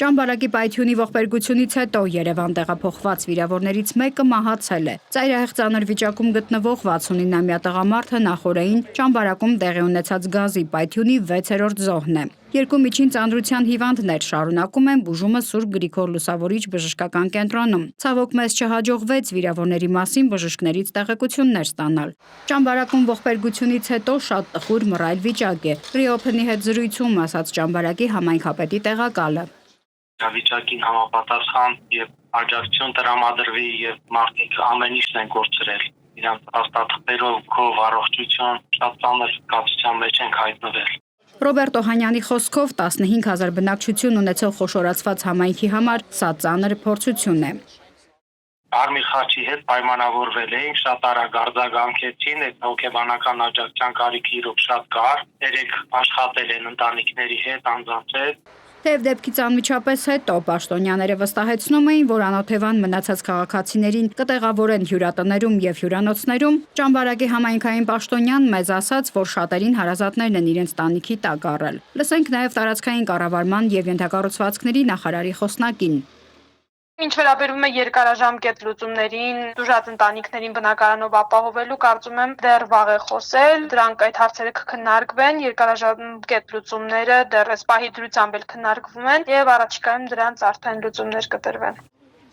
Ճամբարակի պայթյունի ողբերգությունից հետո Երևան տեղափոխված վիրավորներից մեկը մահացել է։ Ծայրահեղ ծանր վիճակում գտնվող 69-ամյա տղամարդը նախօրեին Ճամբարակում տեղի ունեցած գազի պայթյունի 6-րդ զոհն է։ Երկու միջին ծանրության հիվանդներ շարունակում են բուժումը Սուրբ Գրիգոր Լուսավորիչ բժշկական կենտրոնում։ Ցավոք մեզ չհաջողվեց վիրավորների մասին բժիշկներից տեղեկություններ ստանալ։ Ճամբարակում ողբերգությունից հետո շատ տխուր մռայլ վիճակ է։ Ռիոփնի հետ զրույցում ասաց Ճամբարակի համայնքապետի տեղակալը։ Վիճակին համապատասխան եւ աջակցություն տրամադրվի եւ մարդիկ ամեն ինչն են գործրել։ Իրանց հաստատներով առողջություն շատ ծանր կապության մեջ ենք հայտնվել։ Ռոբերտ Օհանյանի խոսքով 15,000 բնակչություն ունեցող խոշորացված համայնքի համար սա ծանր փորձություն է։ Արմի խաչի հետ պայմանավորվել էինք, շատ արագ արձագանքեցին, այդ հոգեբանական աջակցության կարիքը իրոք շատ կար, երեք աշխատել են ընտանիքների հետ, անձանց հետ։ Թեև դեպքից անմիջապես հետո պաշտոնյաները վստահեցնում էին, որ անօթևան մնացած քաղաքացիներին կտեղավորեն հյուրատներում եւ հյուրանոցներում, Ճամբարակի համայնքային պաշտոնյան մեզ ասաց, որ շատերին հարազատներն են իրենց տանիքի տակ առել։ Լսենք նաեւ տարածքային կառավարման եւ ենթակառուցվածքների նախարարի խոսնակին։ Ինչ վերաբերում է երկարաժամկետ լուծումներին, տուժած ընտանիքներին բնակարանով ապահովելու, կարծում եմ դեռ վաղ է խոսել, դրանք այդ հարցերը կքննարկվեն, երկարաժամկետ լուծումները դեռ այս պահի դրությամբ էլ քննարկվում են եւ առաջիկայում դրանց արդեն լուծումներ կտրվեն։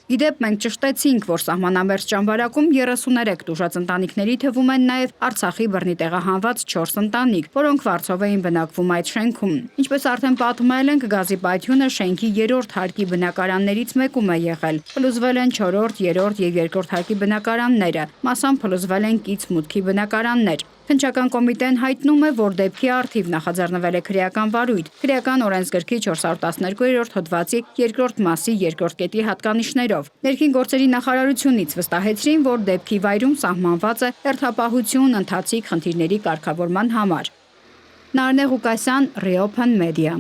Իդեպ մենք ճշտեցինք, որ սահմանամերձ Ճամբարակում 33 տուժած ընտանիքների թվում են նաև Արցախի բռնի տեղահանված 4 ընտանիք, որոնք վարձով էին բնակվում այդ շենքում։ Ինչպես արդեն պատմել ենք, գազի պայթյունը շենքի 3-րդ հարկի բնակարաններից մեկում է եղել։ Փլուզվել են 4-րդ, 3-րդ եւ 2-րդ հարկի բնակարանները, մասամբ փլուզվել են կից մուտքի բնակարաններ։ Քննչական կոմիտեն հայտնում է, որ դեպքի առթիվ նախաձեռնվել է քրեական վարույթ, քրեական օրենսգրքի 412-րդ հոդվածի 2-րդ մասի 2-րդ կետի հատկանիշներով։ Ներքին գործերի նախարարությունից վստահեցրին, որ դեպքի վայրում սահմանված է հերթապահություն ընթացիկ խնդիրների կարգավորման համար։ Նարնե Ղուկասյան, Ռիոփն մեդիա։